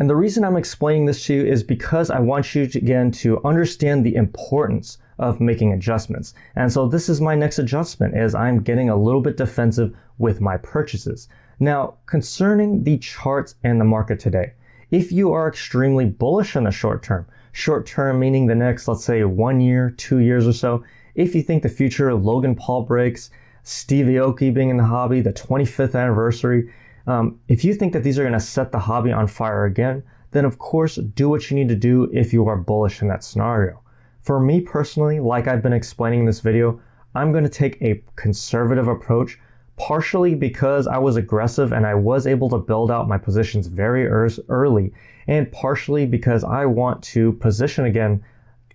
And the reason I'm explaining this to you is because I want you to, again, to understand the importance of making adjustments. And so this is my next adjustment, is I'm getting a little bit defensive with my purchases. Now, concerning the charts and the market today, if you are extremely bullish in the short term meaning the next, let's say 1 year, 2 years or so, if you think the future Logan Paul breaks, Steve Aoki being in the hobby, the 25th anniversary, if you think that these are going to set the hobby on fire again, then of course do what you need to do if you are bullish in that scenario. For me personally, like I've been explaining in this video, I'm going to take a conservative approach, partially because I was aggressive and I was able to build out my positions very early, and partially because I want to position again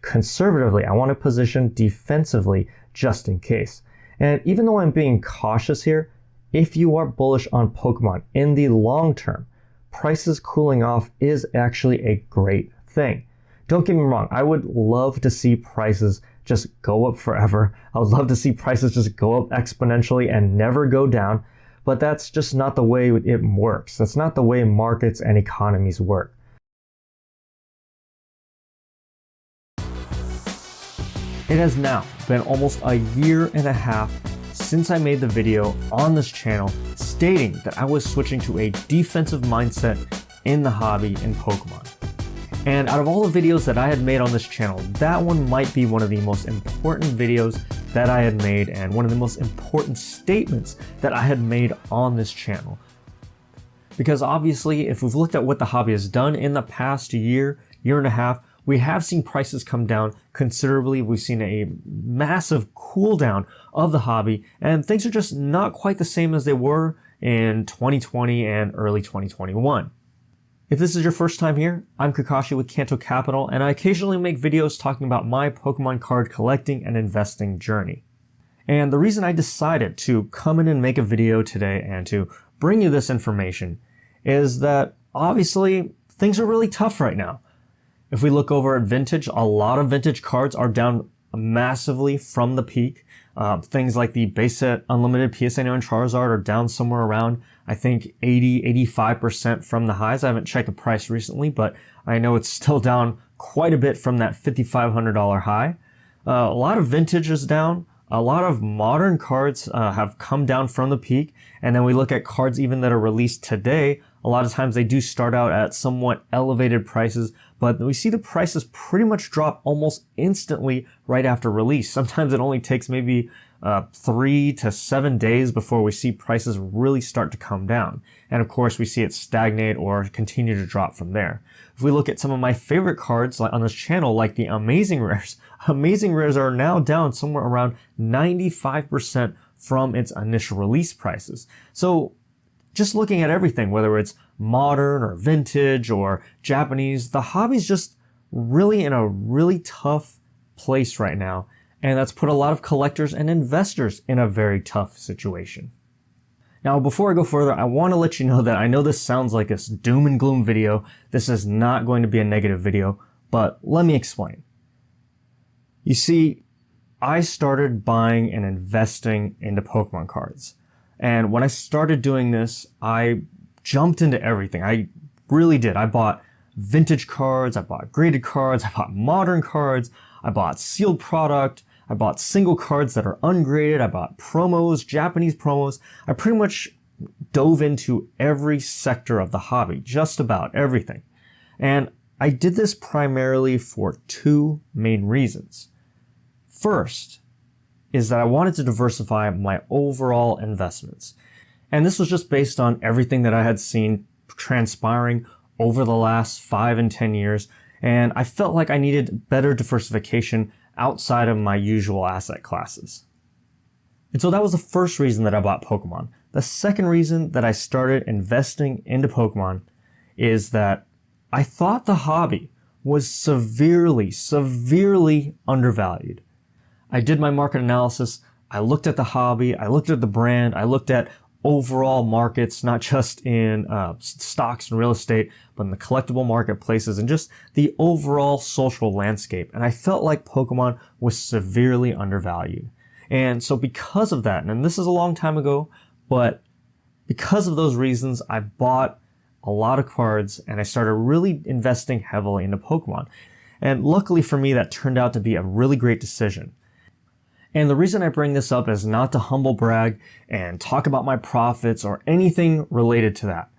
conservatively. I want to position defensively just in case. And even though I'm being cautious here, if you are bullish on Pokemon in the long term, prices cooling off is actually a great thing. Don't get me wrong, I would love to see prices just go up forever. I would love to see prices just go up exponentially and never go down, but that's just not the way it works. That's not the way markets and economies work. It has now been almost a year and a half since I made the video on this channel stating that I was switching to a defensive mindset in the hobby in Pokemon. And out of all the videos that I had made on this channel, that one might be one of the most important videos that I had made and one of the most important statements that I had made on this channel. Because obviously, if we've looked at what the hobby has done in the past year and a half, we have seen prices come down considerably. We've seen a massive cool down of the hobby, and things are just not quite the same as they were in 2020 and early 2021. If this is your first time here, I'm Kakashi with Kanto Capital, and I occasionally make videos talking about my Pokemon card collecting and investing journey. And the reason I decided to come in and make a video today and to bring you this information is that obviously things are really tough right now. If we look over at vintage, a lot of vintage cards are down massively from the peak. Things like the base set unlimited PSA 9 Charizard are down somewhere around, I think, 80-85% from the highs. I haven't checked the price recently, but I know it's still down quite a bit from that $5,500 high. A lot of vintage is down. A lot of modern cards have come down from the peak. And then we look at cards even that are released today. A lot of times they do start out at somewhat elevated prices, but we see the prices pretty much drop almost instantly right after release. Sometimes it only takes maybe 3 to 7 days before we see prices really start to come down. And of course, we see it stagnate or continue to drop from there. If we look at some of my favorite cards on this channel, like the Amazing Rares are now down somewhere around 95% from its initial release prices. So just looking at everything, whether it's modern or vintage or Japanese, the hobby's just really in a really tough place right now. And that's put a lot of collectors and investors in a very tough situation. Now, before I go further, I want to let you know that I know this sounds like a doom and gloom video. This is not going to be a negative video, but let me explain. You see, I started buying and investing into Pokemon cards. And when I started doing this, I jumped into everything. I really did. I bought vintage cards, I bought graded cards, I bought modern cards, I bought sealed product, I bought single cards that are ungraded, I bought promos, Japanese promos. I pretty much dove into every sector of the hobby, just about everything. And I did this primarily for two main reasons. First is that I wanted to diversify my overall investments. And this was just based on everything that I had seen transpiring over the last 5 and 10 years. And I felt like I needed better diversification outside of my usual asset classes. And so that was the first reason that I bought Pokemon. The second reason that I started investing into Pokemon is that I thought the hobby was severely undervalued. I did my market analysis. I looked at the hobby. I looked at the brand. I looked at overall markets, not just in stocks and real estate, but in the collectible marketplaces and just the overall social landscape. And I felt like Pokemon was severely undervalued. And so because of that, and this is a long time ago, but because of those reasons, I bought a lot of cards, and I started really investing heavily into Pokemon. And luckily for me, that turned out to be a really great decision. And the reason I bring this up is not to humble brag and talk about my profits or anything related to that.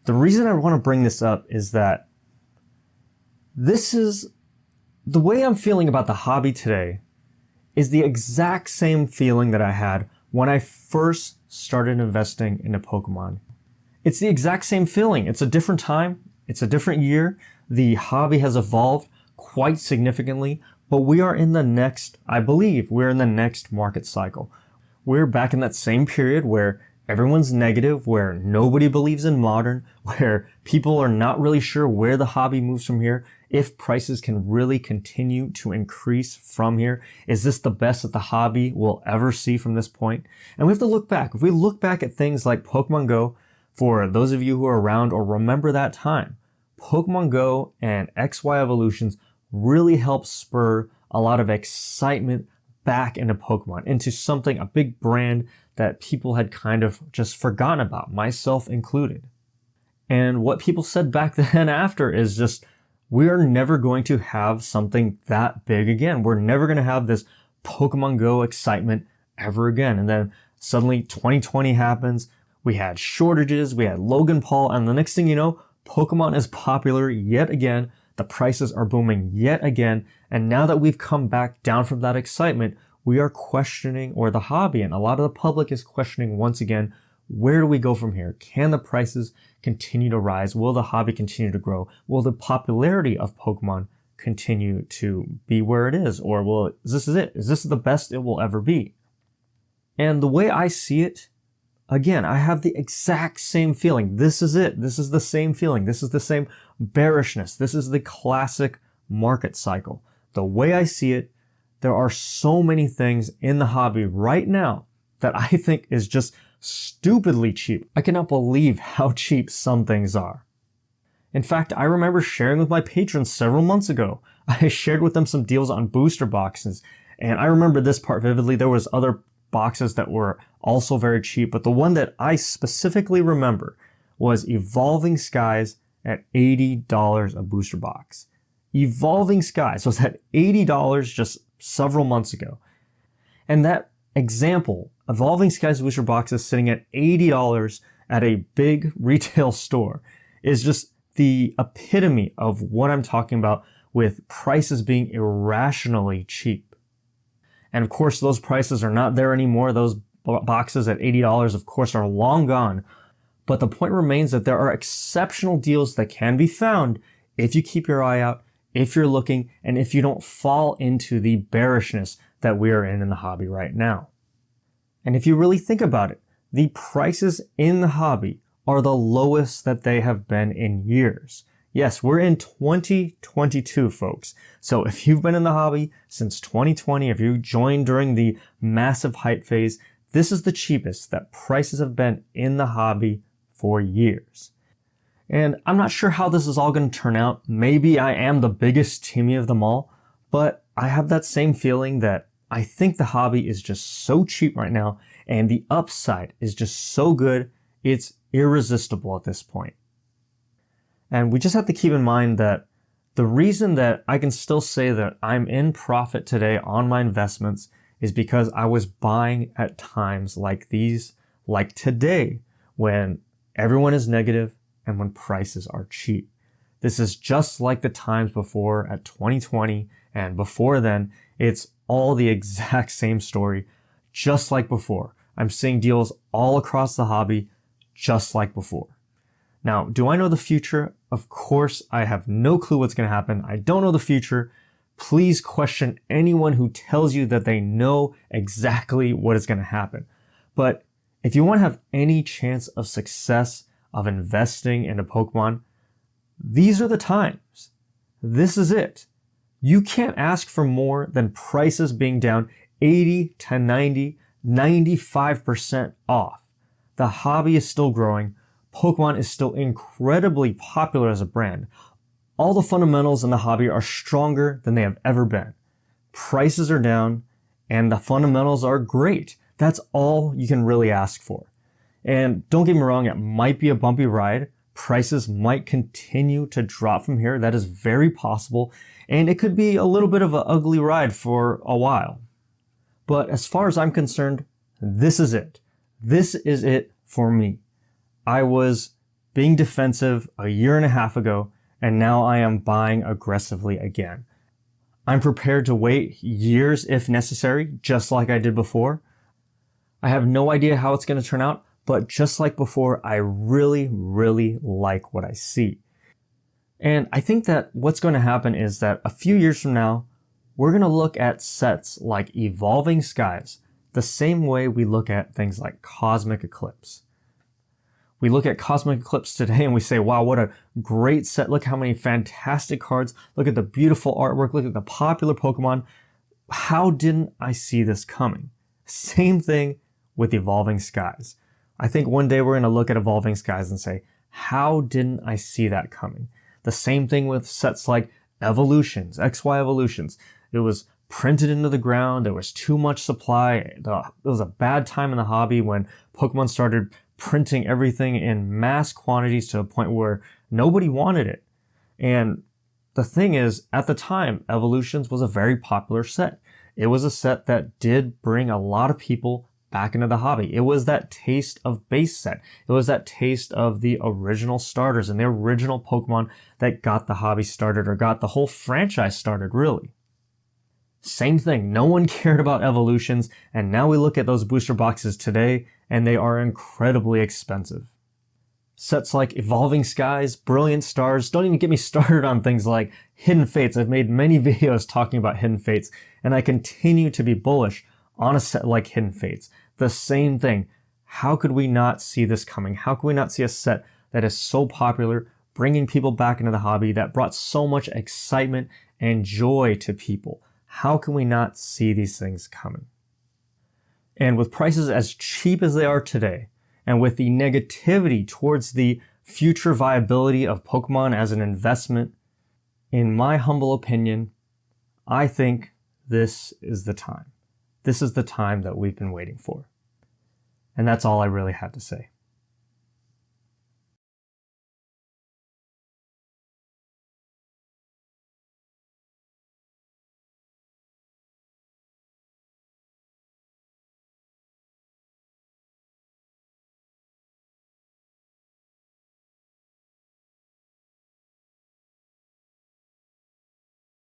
The reason I want to bring this up is that this is the way I'm feeling about the hobby today is the exact same feeling that I had when I first started investing into Pokemon. It's the exact same feeling. It's a different time. It's a different year. The hobby has evolved quite significantly, but we are in the next, I believe, we're in the next market cycle. We're back in that same period where everyone's negative, where nobody believes in modern, where people are not really sure where the hobby moves from here, if prices can really continue to increase from here. Is this the best that the hobby will ever see from this point? And we have to look back. If we look back at things like Pokemon Go, for those of you who are around or remember that time, Pokemon Go and XY evolutions really helped spur a lot of excitement back into Pokemon, into something, a big brand that people had kind of just forgotten about, myself included. And what people said back then after is just, we are never going to have something that big again. We're never going to have this Pokemon Go excitement ever again. And then suddenly 2020 happens. We had shortages, we had Logan Paul, and the next thing you know, Pokemon is popular yet again. The prices are booming yet again. And now that we've come back down from that excitement, we are questioning, or the hobby and a lot of the public is questioning once again, where do we go from here? Can the prices continue to rise? Will the hobby continue to grow? Will the popularity of Pokemon continue to be where it is? Or is this it? Is this the best it will ever be? And the way I see it, again, I have the exact same feeling. This is it. This is the same feeling. This is the same bearishness. This is the classic market cycle. The way I see it, there are so many things in the hobby right now that I think is just stupidly cheap. I cannot believe how cheap some things are. In fact, I remember sharing with my patrons several months ago. I shared with them some deals on booster boxes, and I remember this part vividly. There was other boxes that were also very cheap, but the one that I specifically remember was Evolving Skies at $80 a booster box. Evolving Skies was at $80 just several months ago. And that example, Evolving Skies booster boxes sitting at $80 at a big retail store, is just the epitome of what I'm talking about with prices being irrationally cheap. And of course, those prices are not there anymore. Those boxes at $80, of course, are long gone. But the point remains that there are exceptional deals that can be found if you keep your eye out, if you're looking, and if you don't fall into the bearishness that we are in the hobby right now. And if you really think about it, the prices in the hobby are the lowest that they have been in years. Yes, we're in 2022, folks. So if you've been in the hobby since 2020, if you joined during the massive hype phase, this is the cheapest that prices have been in the hobby for years. And I'm not sure how this is all going to turn out. Maybe I am the biggest Timmy of them all, but I have that same feeling that I think the hobby is just so cheap right now, and the upside is just so good, it's irresistible at this point. And we just have to keep in mind that the reason that I can still say that I'm in profit today on my investments is because I was buying at times like these, like today, when everyone is negative and when prices are cheap. This is just like the times before at 2020, and before then, it's all the exact same story, just like before. I'm seeing deals all across the hobby, just like before. Now, do I know the future? Of course, I have no clue what's going to happen. I don't know the future. Please question anyone who tells you that they know exactly what is going to happen. But if you want to have any chance of success of investing into Pokemon, these are the times. This is it. You can't ask for more than prices being down 80 to 90, 95% off. The hobby is still growing. Pokemon is still incredibly popular as a brand. All the fundamentals in the hobby are stronger than they have ever been. Prices are down and the fundamentals are great. That's all you can really ask for. And don't get me wrong, it might be a bumpy ride, prices might continue to drop from here. That is very possible, and it could be a little bit of an ugly ride for a while. But as far as I'm concerned, this is it. This is it for me. I was being defensive a year and a half ago, and now I am buying aggressively again. I'm prepared to wait years if necessary, just like I did before. I have no idea how it's going to turn out, but just like before, I really, really like what I see. And I think that what's going to happen is that a few years from now, we're going to look at sets like Evolving Skies the same way we look at things like Cosmic Eclipse. We look at Cosmic Eclipse today and we say, wow, what a great set. Look how many fantastic cards. Look at the beautiful artwork. Look at the popular Pokemon. How didn't I see this coming? Same thing with Evolving Skies. I think one day we're going to look at Evolving Skies and say, how didn't I see that coming? The same thing with sets like Evolutions, XY Evolutions. It was printed into the ground. There was too much supply. It was a bad time in the hobby when Pokemon started printing everything in mass quantities to a point where nobody wanted it. And the thing is, at the time, Evolutions was a very popular set. It was a set that did bring a lot of people back into the hobby. It was that taste of base set. It was that taste of the original starters and the original Pokemon that got the hobby started or got the whole franchise started, really. Same thing. No one cared about Evolutions, and now we look at those booster boxes today and they are incredibly expensive. Sets like Evolving Skies, Brilliant Stars, don't even get me started on things like Hidden Fates. I've made many videos talking about Hidden Fates, and I continue to be bullish on a set like Hidden Fates. The same thing. How could we not see this coming? How could we not see a set that is so popular, bringing people back into the hobby, that brought so much excitement and joy to people? How can we not see these things coming? And with prices as cheap as they are today, and with the negativity towards the future viability of Pokemon as an investment, in my humble opinion, I think this is the time. This is the time that we've been waiting for. And that's all I really had to say.